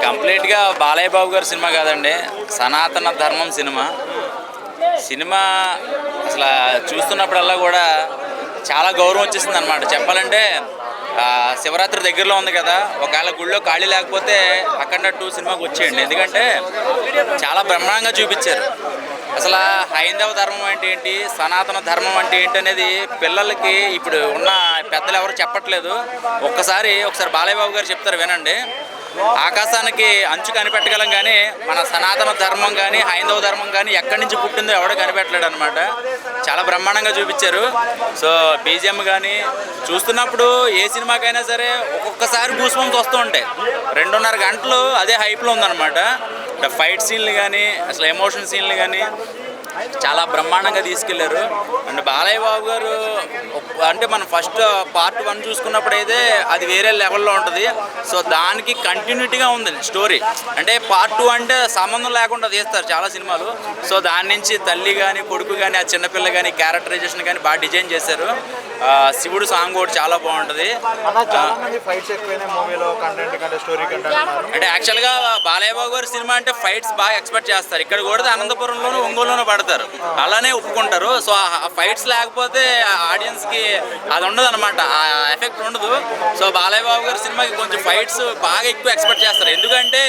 కంప్లీట్గా బాలయ్య బాబు గారి సినిమా కాదండి, సనాతన ధర్మం సినిమా. సినిమా అసలు చూస్తున్నప్పుడల్లా కూడా చాలా గౌరవం వచ్చేసింది అనమాట. చెప్పాలంటే శివరాత్రి దగ్గరలో ఉంది కదా, ఒకవేళ గుళ్ళో ఖాళీ లేకపోతే అఖండ 2 సినిమాకి వచ్చేయండి. ఎందుకంటే చాలా బ్రహ్మాండంగా చూపించారు. అసలు హైందవ ధర్మం అంటే ఏంటి, సనాతన ధర్మం అంటే ఏంటి అనేది పిల్లలకి ఇప్పుడు ఉన్న పెద్దలు ఎవరు చెప్పట్లేదు. ఒకసారి బాలయ్య బాబు గారు చెప్తారు, వినండి. ఆకాశానికి అంచు కనిపెట్టగలం కానీ మన సనాతన ధర్మం కానీ హైందవ ధర్మం కానీ ఎక్కడి నుంచి పుట్టిందో ఎవడో కనిపెట్టలేడు అనమాట. చాలా బ్రహ్మాండంగా చూపించారు. సో బీజిఎం కానీ చూస్తున్నప్పుడు ఏ సినిమాకైనా సరే ఒక్కొక్కసారి గూస్బంప్స్ వస్తూ ఉంటాయి. 2.5 గంటలు అదే హైప్లో ఉందన్నమాట. ఫైట్ సీన్లు కానీ అసలు ఎమోషన్ సీన్లు కానీ చాలా బ్రహ్మాండంగా తీసుకెళ్లారు. అండ్ బాలయ్య బాబు గారు అంటే మనం ఫస్ట్ పార్ట్ 1 చూసుకున్నప్పుడైతే అది వేరే లెవెల్లో ఉంటుంది. సో దానికి కంటిన్యూటీగా ఉంది స్టోరీ. అంటే పార్ట్ 2 అంటే సంబంధం లేకుండా తీస్తారు చాలా సినిమాలు. సో దాని నుంచి తల్లి కానీ కొడుకు కానీ ఆ చిన్నపిల్ల కానీ క్యారెక్టరైజేషన్ కానీ బాగా డిజైన్ చేశారు. శివుడు సాంగ్ కూడా చాలా బాగుంటుంది. అంటే యాక్చువల్గా బాలయ్య బాబు గారి సినిమా అంటే ఫైట్స్ బాగా ఎక్స్పెక్ట్ చేస్తారు. ఇక్కడ కూడా అనంతపురంలోనూ ఒంగోలులోనూ పడతారు, అలానే ఒప్పుకుంటారు. సో ఆ ఫైట్స్ లేకపోతే ఆడియన్స్కి అది ఉండదు అనమాట, ఆ ఎఫెక్ట్ ఉండదు. సో బాలయ్య బాబు గారి సినిమాకి కొంచెం ఫైట్స్ బాగా ఎక్కువ ఎక్స్పెక్ట్ చేస్తారు. ఎందుకంటే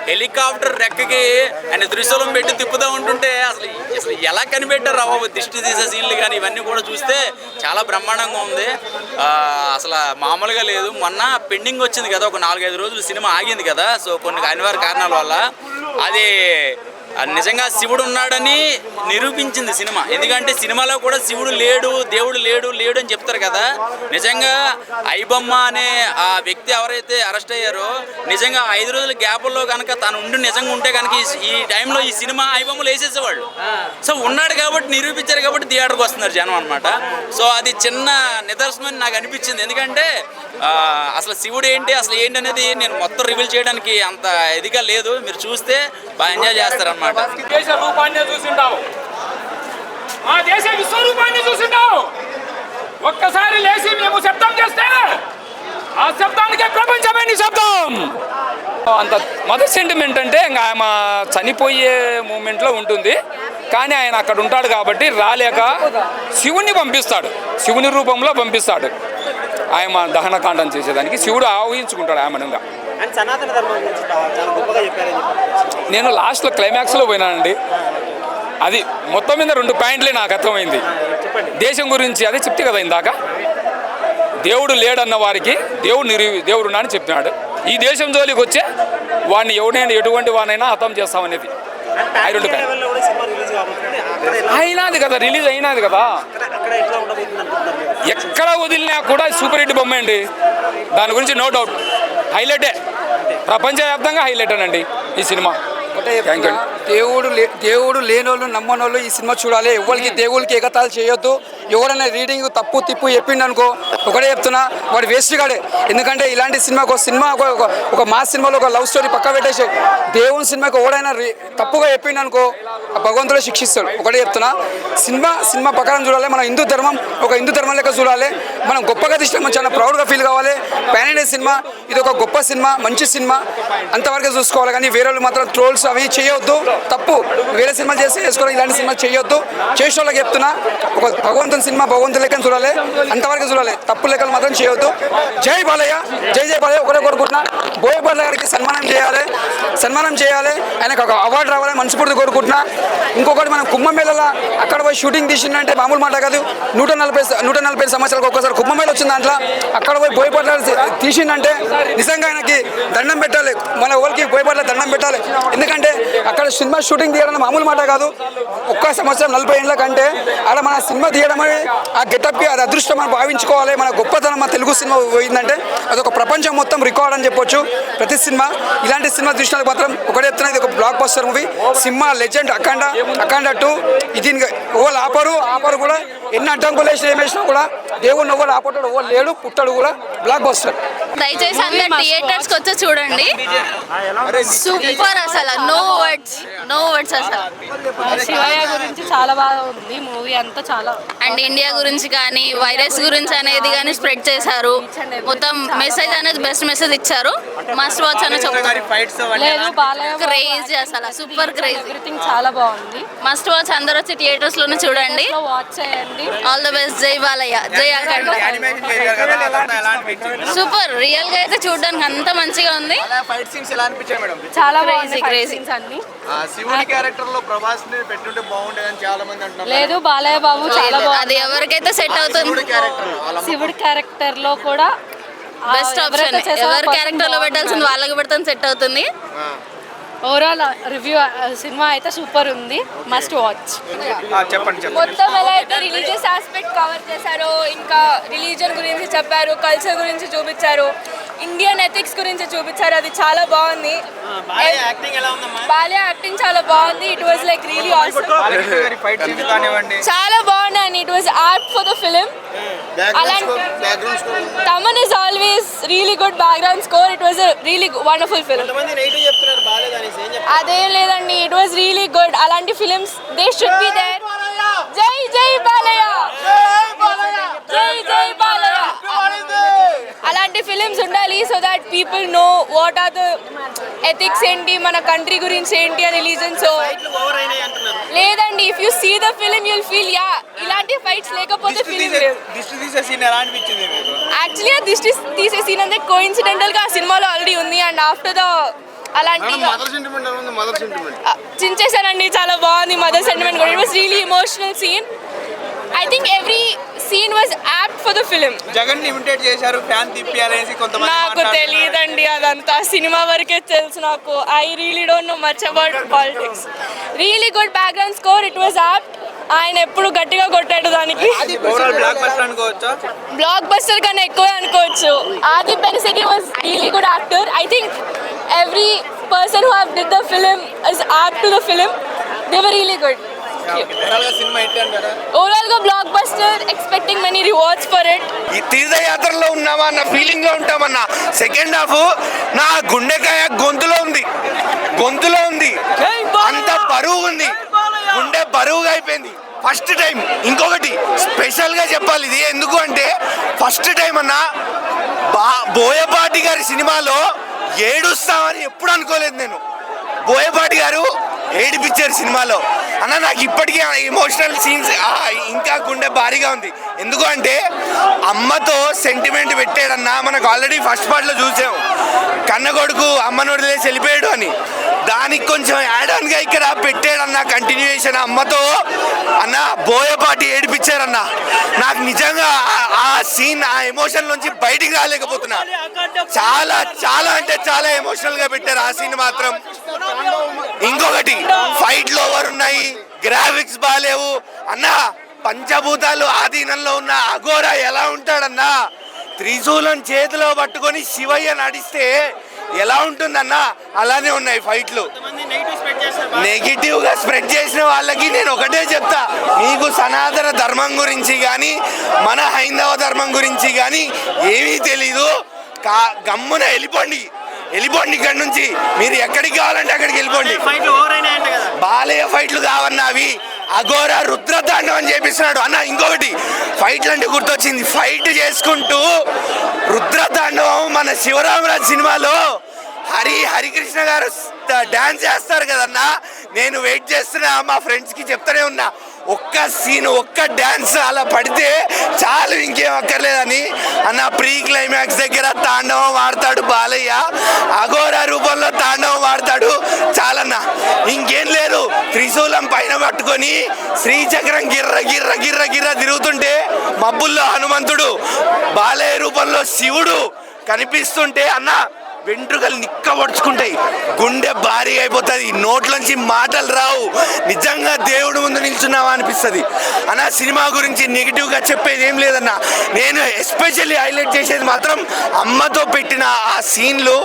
హెలికాప్టర్ రెక్కకి ఆయన త్రిశూలం పెట్టి తిప్పుతూ ఉంటుంటే అసలు ఎలా కనిపెట్టారు దిష్టి తీసే సీన్లు కానీ ఇవన్నీ కూడా చూస్తే చాలా బ్రహ్మాండంగా ఉంది. అసలు మామూలుగా లేదు. మొన్న పెండింగ్ వచ్చింది కదా, ఒక 4-5 రోజులు సినిమా ఆగింది కదా. సో కొన్ని అనివార్య కారణాల వల్ల అది నిజంగా శివుడు ఉన్నాడని నిరూపించింది సినిమా. ఎందుకంటే సినిమాలో కూడా శివుడు లేడు, దేవుడు లేడు అని చెప్తారు కదా. నిజంగా ఐబొమ్మ అనే ఆ వ్యక్తి ఎవరైతే అరెస్ట్ అయ్యారో నిజంగా 5 రోజుల గ్యాప్లో కనుక తను ఉండి నిజంగా ఉంటే కనుక ఈ టైంలో ఈ సినిమా ఐబొమ్మలు వేసేసేవాళ్ళు. సో ఉన్నాడు కాబట్టి నిరూపించారు కాబట్టి థియేటర్కి వస్తున్నారు జనం అనమాట. సో అది చిన్న నిదర్శనం నాకు అనిపించింది. ఎందుకంటే అసలు శివుడు ఏంటి అసలు ఏంటి అనేది నేను మొత్తం రివీల్ చేయడానికి అంత ఇదిగా లేదు. మీరు చూస్తే బాగా ఎంజాయ్ చేస్తారన్నమాట. దేశ రూపాన్ని చూసింటావు, మా దేశ విశ్వరూపాన్ని చూసింటావు. ఒక్కసారి లేచి మేము శబ్దం చేస్తే ఆ శబ్దానికే ప్రపంచమే నిశ్శబ్దం. అంత మదర్ సెంటిమెంట్ అంటే ఇంకా ఆమె చనిపోయే మూమెంట్లో ఉంటుంది. కానీ ఆయన అక్కడ ఉంటాడు కాబట్టి రాలేక శివుణ్ణి పంపిస్తాడు, శివుని రూపంలో పంపిస్తాడు. ఆయన దహనకాండం చేసేదానికి శివుడు ఆహ్వానించుకుంటాడు ఆమెనుగా. నేను లాస్ట్లో క్లైమాక్స్లో పోయినానండి. అది మొత్తం మీద 2 పాయింట్లే నాకు అర్థమైంది. దేశం గురించి అదే చెప్తే కదా ఇందాక, దేవుడు లేడన్న వారికి దేవుడు అని చెప్పినాడు. ఈ దేశం జోలికి వచ్చే వాడిని ఎవడైనా ఎటువంటి వాడినైనా హతం చేస్తామనేది. అయినది కదా, రిలీజ్ అయినది కదా. ఎక్కడ వదిలినా కూడా సూపర్ హిట్ బొమ్మ అండి, దాని గురించి నో డౌట్. హైలైటే, ప్రపంచవ్యాప్తంగా హైలైట్ అనండి ఈ సినిమా. దేవుడు లేనోళ్ళు నమ్మనోళ్ళు ఈ సినిమా చూడాలి. ఎవరికి దేవుడికి ఎగతాలు చేయొద్దు. ఎవరైనా రీడింగ్ తప్పు తిప్పు చెప్పిండు అనుకో, ఒకటే చెప్తున్నా, వాడు వేస్ట్ గాడే. ఎందుకంటే ఇలాంటి ఒక మాస్ సినిమాలో ఒక లవ్ స్టోరీ పక్క పెట్టేసి దేవుని సినిమాకి ఎవడైనా తప్పుగా చెప్పిండు అనుకో భగవంతుడే శిక్షిస్తాడు. ఒకటే చెప్తున్నా, సినిమా ప్రకారం చూడాలి. మన హిందూ ధర్మం లెక్క చూడాలి. మనం గొప్పగా తీసినాం, చాలా ప్రౌడ్గా ఫీల్ కావాలి. పాన్ ఇండియా సినిమా, ఇది ఒక గొప్ప సినిమా, మంచి సినిమా, అంతవరకే చూసుకోవాలి. కానీ వేరే వాళ్ళు మాత్రం ట్రోల్స్ అవి చేయొద్దు, తప్పు. వేరే సినిమా చేసుకోవాలి, ఇలాంటి సినిమా చేయొద్దు. చేసే వాళ్ళకి చెప్తున్నా, ఒక భగవంతుని సినిమా భగవంతుని లెక్కని చూడాలి, అంతవరకు చూడాలి. తప్పు లెక్కలు మాత్రం చేయొద్దు. జై బాలయ్య, జై బాలయ్య. ఒకటే కోరుకుంటున్నా, బోయపాటి గారికి సన్మానం చేయాలి. ఆయనకు ఒక అవార్డు రావాలి, మనస్ఫూర్తి కోరుకుంటున్నా. ఇంకొకటి, మనం కుంభమేళలో అక్కడ పోయి షూటింగ్ తీసిందంటే మామూలు మాట కాదు. 140 సంవత్సరాలకు ఒక్కసారి కుంభమేళ వచ్చింది. దాంట్లో అక్కడ పోయి బోయపాటి తీసిందంటే నిజంగా ఆయనకి దండం పెట్టాలి. మన వాళ్ళకి బోయపాటి దండం పెట్టాలి. ఎందుకంటే అక్కడ సినిమా షూటింగ్ తీయడం మామూలు మాట కాదు. ఒక్క సంవత్సరం 40 ఏళ్ళ కంటే అలా మన సినిమా తీయడం ఆ గెటప్కి అది అదృష్టం అని భావించుకోవాలి. మన గొప్పతనం మన తెలుగు సినిమా పోయిందంటే అదొక ప్రపంచం మొత్తం రికార్డ్ అని చెప్పొచ్చు. ప్రతి సినిమా ఇలాంటి సినిమా దృష్టికి మాత్రం ఒకటే చెప్తున్నా, ఇది ఒక బ్లాక్ బస్టర్ మూవీ. సినిమా లెజెండ్. అఖండ 2 ఇది ఓళ్ళు ఆపరు కూడా ఎన్ని అడ్డంకులు వేసినా కూడా దేవుడిని ఎవరు ఆపట్టాడు ఎవరు లేడు పుట్టాడు కూడా బ్లాక్ బస్టర్. దయచేసి అందరు థియేటర్స్ కి వచ్చి చూడండి. సూపర్ అసలు నో వర్డ్స్ అసలు. శివయ్య గురించి చాలా బాగా ఉంది మూవీ అంతా చాలా. అండ్ ఇండియా గురించి కానీ వైరస్ గురించి అనేది కానీ స్ప్రెడ్ చేశారు. మొత్తం మెసేజ్ అనేది బెస్ట్ మెసేజ్ ఇచ్చారు. మస్ట్ వాచ్ అని చెప్తారు. లేదు బాలయ్య క్రేజీ అసలు సూపర్ క్రేజీ. ఎవ్రీథింగ్ చాలా బాగుంది. మస్ట్ వాచ్ అందరూ వచ్చి థియేటర్స్ లోనే చూడండి. వాచ్ చేయండి. All the best. జై బాలయ్య, జై అఖండ. సూపర్ రియల్ గా అయితే చూడడానికి అంత మంచిగా ఉంది. ఫైట్ సీన్స్ ఎలా అనిపించాయి మేడం? చాలా Crazy, బాగుంది crazy. అన్ని. శివుడి క్యారెక్టర్ లో ప్రభాస్ ని పెట్టుంటే బాగుండేదని చాలా మంది అంటున్నారు. లేదు బాలయ్య బాబు చాలా అది బాగుంది. ఎవరికైతే సెట్ అవుతుంది శివుడి క్యారెక్టర్ శివుడి క్యారెక్టర్ లో కూడా బెస్ట్ ఆప్షన్. ఎవరి క్యారెక్టర్ లో పెట్టాల్సింది వాళ్ళకి పెడితే సెట్ అవుతుంది. ఓవరాల్ రివ్యూ సినిమా అయితే సూపర్ ఉంది. Must watch. చెప్పండి. మొత్తం ఎలా అయితే రిలీజియస్ ఆస్పెక్ట్ కవర్ చేశారో, ఇంకా రిలీజన్ గురించి చెప్పారు, కల్చర్ గురించి చూపించారు, ఇండియన్ ఎథిక్స్ గురించి చూపించారు. అది చాలా బాగుంది. బాలయ్య యాక్టింగ్ చాలా బాగుంది. It was like really awesome. చాలా బాగున్నాయి. It was art for the film. Thaman is always really good background score. It was really wonderful film. అదేం లేదండి, ఇట్ వాజ్ రియలీ గుడ్. అలాంటి films they should be there. జై జై బాలయ్య, జై జై బాలయ్య. అలాంటి ఫిలిమ్స్ ఉండాలి so that people know what are the ethics ఏంటి, మన కంట్రీ గురించి ఏంటి, రిలీజన్. సో లేదండి, if you see the film you'll feel yeah ఇలాంటి ఫైట్స్ లేకపోతే ఫిలిం లేదు. యాక్చువల్లీ ఆ దిష్టి తీసే సీన్ అంటే కోఇన్సిడెంటల్ గా ఆ సినిమాలో ఆల్రెడీ ఉంది. అండ్ ఆఫ్టర్ ద అలాంటి చించేశానండి. చాలా బాగుంది మదర్ సెంటిమెంట్ కూడా. It was really emotional scene. I think every scene was apt for the film. Jagan imitate చేశారు, ఫ్యాన్ తిప్పియాలనేసి కొంతమంది నాకు తెలియదండి అదంతా, సినిమా వరకే తెలుసు నాకు. I really don't know much about politics. Really good background score. It was apt. ఆయన ఎప్పుడు గట్టిగా కొట్టాడు దానికి. బ్లాక్ బస్టర్ అనుకోవచ్చా? బ్లాక్ బస్టర్ కన్నా ఎక్కువ అనుకోవచ్చు. Aadhi Pinisetty was really good actor. I think every person who have did the film is apt to the film. They were really good. Cinema hit అంటారా? ఓవరాల్ గా block buster. Expecting many rewards for it. ఈ తీర్థయాత్రలో ఉన్నామా అన్న feeling లో ఉంటామన్నా. Second half నా గుండెకాయ గొంతులో ఉంది. అంత బరువు ఉంది, గుండె బరువుగా అయిపోయింది ఫస్ట్ టైం. ఇంకొకటి స్పెషల్ గా చెప్పాలి ఇది ఎందుకు అంటే, ఫస్ట్ టైం అన్నా బోయపాటి గారి సినిమాలో ఏడుస్తామని ఎప్పుడు అనుకోలేదు నేను. బోయపాటి గారు ఏడిపించారు సినిమాలో అన్న. నాకు ఇప్పటికీ ఎమోషనల్ సీన్స్ ఇంకా గుండె భారీగా ఉంది. ఎందుకు అంటే అమ్మతో సెంటిమెంట్ పెట్టాడన్నా. మనకు ఆల్రెడీ ఫస్ట్ పార్ట్లో చూసాం, కన్న కొడుకు అమ్మను వదిలేసి వెళ్ళిపోయాడు అని. దానికి కొంచెం యాడ్ ఆన్గా ఇక్కడ పెట్టాడన్న కంటిన్యూయేషన్ అమ్మతో. అన్న బోయపాటి ఏడిపించారన్న. నాకు నిజంగా ఆ సీన్, ఆ ఎమోషన్ నుంచి బయటికి రాలేకపోతున్నా. చాలా చాలా అంటే చాలా ఎమోషనల్ గా పెట్టారు ఆ సీన్ మాత్రం. ఇంకొకటి ఫైట్లు ఓవర్ ఉన్నాయి, గ్రాఫిక్స్ బాగాలేవు అన్న. పంచభూతాలు ఆధీనంలో ఉన్న అఘోరా ఎలా ఉంటాడన్నా, త్రిశూలం చేతిలో పట్టుకొని శివయ్య నడిస్తే ఎలా ఉంటుందన్నా అలానే ఉన్నాయి ఫైట్లు. నెగిటివ్ గా స్ప్రెడ్ చేసిన వాళ్ళకి నేను ఒకటే చెప్తా, మీకు సనాతన ధర్మం గురించి కానీ మన హైందవ ధర్మం గురించి కానీ ఏమీ తెలీదు. గమ్మున వెళ్ళిపోండి ఇక్కడ నుంచి. మీరు ఎక్కడికి కావాలంటే అక్కడికి వెళ్ళిపోండి. బాలయ్య ఫైట్లు కావన్నా అవి. అఘోరా రుద్రతాండవం చేపిస్తున్నాడు అన్న. ఇంకొకటి ఫైట్లు అంటే గుర్తొచ్చింది, ఫైట్ చేసుకుంటూ రుద్రతాండవం మన శివరామరాజు సినిమాలో హరికృష్ణ గారు డాన్స్ చేస్తారు కదన్నా. నేను వెయిట్ చేస్తున్నా, మా ఫ్రెండ్స్కి చెప్తానే ఉన్నా, ఒక్క సీన్ ఒక్క డ్యాన్స్ అలా పడితే చాలు, ఇంకేం అక్కర్లేదని అన్న. ప్రీ క్లైమాక్స్ దగ్గర తాండవం ఆడతాడు బాలయ్య, అఘోరా రూపంలో తాండవం ఆడతాడు చాలన్నా. ఇంకేం లేదు, త్రిశూలం పైన పట్టుకొని శ్రీచక్రం గిర్ర గిర్ర గిర్ర గిర్ర తిరుగుతుంటే మబ్బుల్లో హనుమంతుడు, బాలయ్య రూపంలో శివుడు కనిపిస్తుంటే అన్న వెంట్రుకలు నిక్కబడుచుకుంటాయి, గుండె భారీ అయిపోతుంది, నోట్లోంచి మాటలు రావు, నిజంగా దేవుడు ముందు నిల్చున్నావా అనిపిస్తుంది అన్న. సినిమా గురించి నెగిటివ్గా చెప్పేది ఏం లేదన్న. నేను ఎస్పెషల్లీ హైలైట్ చేసేది మాత్రం అమ్మతో పెట్టిన ఆ సీన్లు,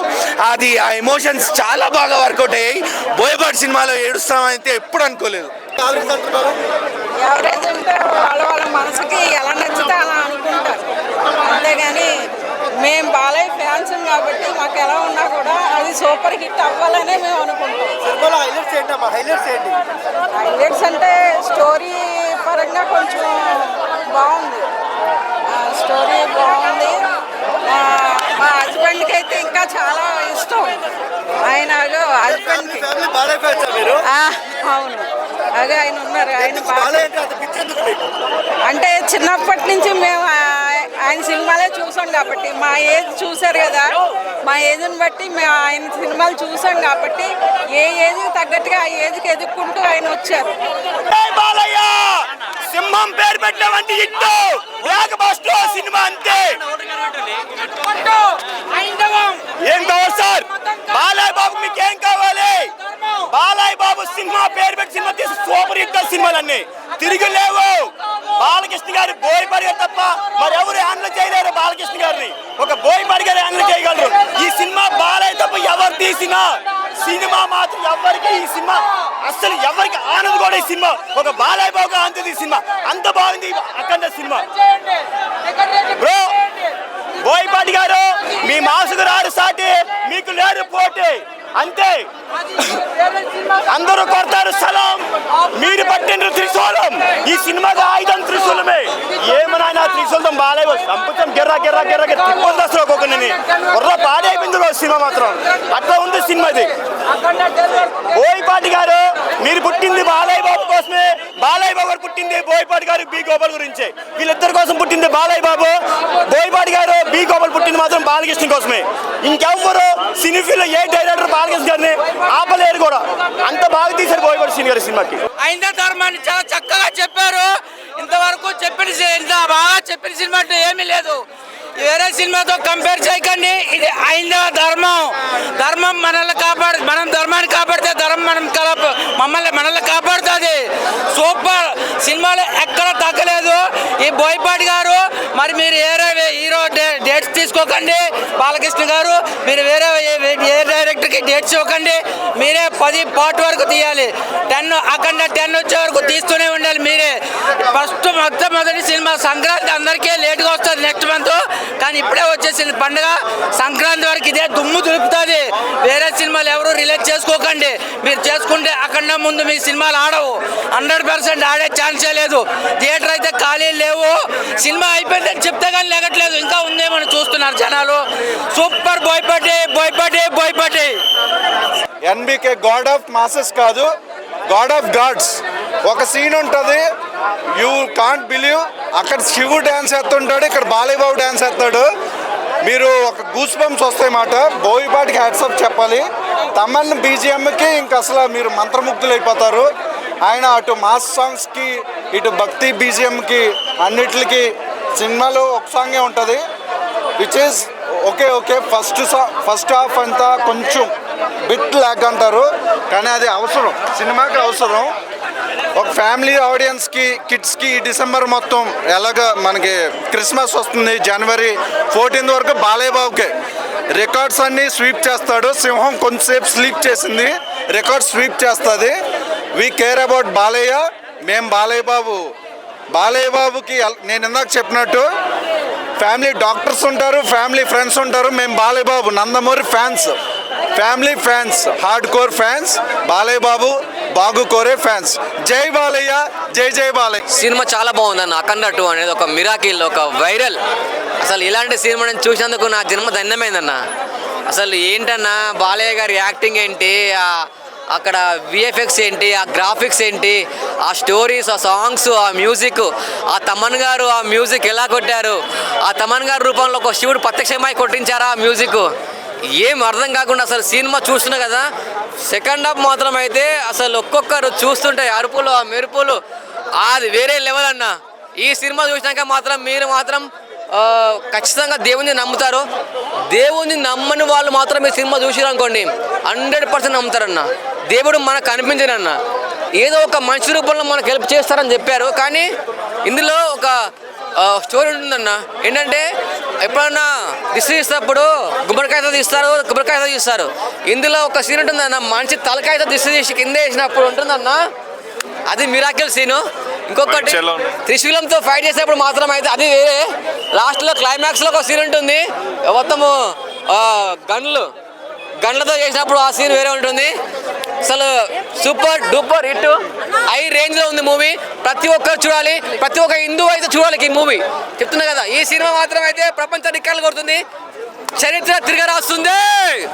అది ఆ ఎమోషన్స్ చాలా బాగా వర్కౌట్ అయ్యాయి. బోయపాటి సినిమాలో ఏడుస్తామైతే ఎప్పుడు అనుకోలేదు. ఎవరైతే ఉంటారో వాళ్ళ వాళ్ళ మనసుకి ఎలా నచ్చితే అలా అనుకుంటారు, అంతేగాని మేము బాలయ్య ఫ్యాన్స్ కాబట్టి మాకు ఎలా ఉన్నా కూడా అది సూపర్ హిట్ అవ్వాలనే మేము అనుకుంటాం. హైలైట్స్ అంటే స్టోరీ పరంగా కొంచెం బాగుంది, స్టోరీ బాగుంది. మా హస్బెండ్కి అయితే ఇంకా చాలా ఇష్టం. ఆయన హస్బెండ్కి అవును, అదే ఆయన ఉన్నారు. ఆయన అంటే చిన్నప్పటి నుంచి మేము ఆయన సినిమాలే చూసాం కాబట్టి, మా ఏజ్ చూసారు కదా, మా ఏజ్ని బట్టి మేము ఆయన సినిమాలు చూసాం కాబట్టి ఏ ఏజ్కి తగ్గట్టుగా ఆ ఏజ్కి ఎదుర్కొంటూ ఆయన వచ్చారు. సింహం పేరు పెట్టినవంటి ఇట్టు సినిమా అంతే. ఏం కావాలి సార్? బాలయ్య బాబు మీకు ఏం కావాలి? బాలయ్య బాబు సినిమా పేరు పెట్టి సినిమా తీసి సూపర్ హిట్ సినిమాలన్నీ తిరిగి లేవు. బాలకృష్ణ గారి బోయపాటి గారు తప్ప మరి ఎవరు హ్యాండిల్ చేయలేరు. బాలకృష్ణ గారిని ఒక బోయపాటి గారు హ్యాండిల్ చేయగలరు. ఈ సినిమా బాలయ్య తప్ప ఎవరు తీసినా సినిమా మాత్రం ఎవరికి, ఈ సినిమా అసలు ఎవరికి ఆనందం కూడా. ఈ సినిమా ఒక బాలయ్య బాబు అంత ఈ సినిమా అంత బాగుంది. అక్కడ సినిమా బ్రో, బోయపాటి గారు మీ మాసుకు రారు సాటి, మీకు లేరు పోటీ అంతే. అందరూ కొడతారు సలాం, మీరు పట్టిన త్రిశూలం. ఈ సినిమాగా ఆయుధం త్రిశూలమే. ఏమన్నా త్రిశూలం బాలయ్య సంపుతం గిర్రా గిర్రా గిర్రా తిప్పొద్దు అసలు ఒక్కొక్కరిని బుర్ర పాడైపోయింది సినిమా మాత్రం. అట్లా ఉంది సినిమా ఇది. బోయపాటి గారు మీరు పుట్టింది బాలయ్య బాబు కోసమే. బాలయ్య బాబు గారు పుట్టింది బోయపాటి గారు బి గోపాల్ గురించే. వీళ్ళిద్దరి కోసం పుట్టింది బాలయ్య బాబు. బోయపాటి గారు బి గోపాల్ పుట్టింది మాత్రం బాలకృష్ణ కోసమే. ఇంకెవ్వరు సినిఫీలో ఏ డైరెక్టర్ బాలకృష్ణ గారిని ఆపలేరు కూడా. అంత బాగా తీశారు బోయపాటి శ్రీని గారి సినిమాకి. ఆయన ధర్మాన్ని చాలా చక్కగా చెప్పారు. ఇంతవరకు ఇంత బాగా చెప్పిన సినిమా అంటే ఏమీ లేదు. వేరే సినిమాతో కంపేర్ చేయకండి. ఇది హైందవ ధర్మం మనల్ని మనం ధర్మాన్ని కాపాడితే ధర్మం మనల్ని కాపాడుతుంది. సూపర్ సినిమాలో ఎక్కడ తగ్గలేదు. ఈ బోయపాటి గారు మరి మీరు హీరో డేట్స్ తీసుకోకండి. బాలకృష్ణ గారు మీరు వేరే ఏ డైరెక్టర్కి డేట్స్ ఇవ్వకండి. మీరే 10 పార్ట్ వరకు తీయాలి. 10 అక్కడ 10 వచ్చే వరకు తీస్తూనే ఉండాలి మీరే. ఫస్ట్ మొదటి సినిమా సంక్రాంతి అందరికీ లేట్గా వస్తుంది నెక్స్ట్ మంత్, కానీ ఇప్పుడే వచ్చేసింది పండుగ. సంక్రాంతి వరకు ఇదే దుమ్ము దులుపుతుంది. వేరే సినిమాలు ఎవరు రిలీజ్ చేసుకోకండి. మీరు చేసుకుంటే అక్కడ ముందు మీ సినిమాలు ఆడవు. 100% ఆడే ఛాన్సే లేదు. థియేటర్ అయితే ఖాళీ లేవు. సినిమా అయిపోయిందని చెప్తే కానీ లేగట్లేదు, ఇంకా ఉందేమని చూస్తున్నారు జనాలు. Super Boyapati. NBK God of masses కాదు, గాడ్ ఆఫ్ గాడ్స్. ఒక సీన్ ఉంటుంది, యూ కాంట్ బిలీవ్. అక్కడ శివుడు డ్యాన్స్ వేస్తుంటాడు, ఇక్కడ బాలయ్య బాబు డ్యాన్స్ వేస్తాడు. మీరు ఒక గూస్ బంప్స్ వస్తాయి మాట. బోయపాటికి హ్యాట్సాప్ చెప్పాలి. తమన్ బీజిఎంకి ఇంక అసలు మీరు మంత్రముగ్ధులు అయిపోతారు. ఆయన అటు మాస్ సాంగ్స్కి ఇటు భక్తి బీజిఎంకి అన్నిటికి సినిమాలో ఒక సాంగే ఉంటుంది, which is okay. First half అంతా కొంచెం బిట్ లాగ్ అంటారు, కానీ అది అవసరం, సినిమాకి అవసరం. ఒక ఫ్యామిలీ ఆడియన్స్కి, కిడ్స్కి డిసెంబర్ మొత్తం ఎలాగ మనకి క్రిస్మస్ వస్తుంది, జనవరి 14 వరకు బాలయ్య బాబుకే రికార్డ్స్ అన్నీ స్వీప్ చేస్తాడు. సింహం కొంచెంసేపు స్లీప్ చేసింది, రికార్డ్ స్వీప్ చేస్తుంది. We care about Balayya. మేము బాలయ్య బాబుకి నేను ఇందాక చెప్పినట్టు ఫ్యామిలీ డాక్టర్స్ ఉంటారు, ఫ్యామిలీ ఫ్రెండ్స్ ఉంటారు. మేము Balayya Babu Nandamuri fans, family fans, hardcore fans, Balayya Babu బాగు కోరే ఫ్యాన్స్. జై బాలయ్య, జై బాలయ్య. సినిమా చాలా బాగుందన్న. అఖండ 2 అనేది ఒక మిరాకిల్, ఒక వైరల్. అసలు ఇలాంటి సినిమా నేను చూసినందుకు నా జన్మ ధన్యమైందన్న. అసలు ఏంటన్నా బాలయ్య గారి యాక్టింగ్ ఏంటి, అక్కడ విఎఫ్ఎక్స్ ఏంటి, ఆ గ్రాఫిక్స్ ఏంటి, ఆ స్టోరీస్, ఆ సాంగ్స్, ఆ మ్యూజిక్, ఆ తమన్ గారు ఆ మ్యూజిక్ ఎలా కొట్టారు, ఆ తమన్ గారి రూపంలో ఒక శివుడు ప్రత్యక్షమై కొట్టించారా ఆ మ్యూజిక్, ఏం అర్థం కాకుండా అసలు సినిమా చూస్తున్నా కదా. సెకండ్ హాఫ్ మాత్రం అయితే అసలు ఒక్కొక్కరు చూస్తుంటే అరుపులు, ఆ మెరుపులు, అది వేరే లెవెల్ అన్న. ఈ సినిమా చూసినాక మాత్రం మీరు మాత్రం ఖచ్చితంగా దేవుని నమ్ముతారు. దేవుని నమ్మని వాళ్ళు మాత్రం ఈ సినిమా చూసిరనుకోండి 100% నమ్ముతారన్న. దేవుడు మనకు కనిపించనన్న, ఏదో ఒక మనిషి రూపంలో మనకు హెల్ప్ చేస్తారని చెప్పారు. కానీ ఇందులో ఒక స్టోరీ ఉంటుందన్న. ఏంటంటే ఎప్పుడన్నా దిష్టి తీసినప్పుడు గుమ్మడికాయతో తీస్తారు. ఇందులో ఒక సీన్ ఉంటుందన్న, మనిషి తలకాయతో దిష్టి తీసి కింద వేసినప్పుడు ఉంటుందన్న, అది మిరాకిల్ సీను. ఇంకొకటి త్రిశూలంతో ఫైట్ చేసేప్పుడు మాత్రం అయితే అది వేరే. లాస్ట్లో క్లైమాక్స్లో ఒక సీన్ ఉంటుంది, మొత్తము గన్లతో చేసినప్పుడు ఆ సీన్ వేరే ఉంటుంది. అసలు సూపర్ డూపర్ హిట్, హై రేంజ్లో ఉంది మూవీ. ప్రతి ఒక్కరు చూడాలి, ప్రతి ఒక్క హిందూ అయితే చూడాలి ఈ మూవీ. చెప్తున్నా కదా, ఈ సినిమా మాత్రం అయితే ప్రపంచ రికార్డులు కొడుతుంది, చరిత్ర తిరగరాస్తుంది.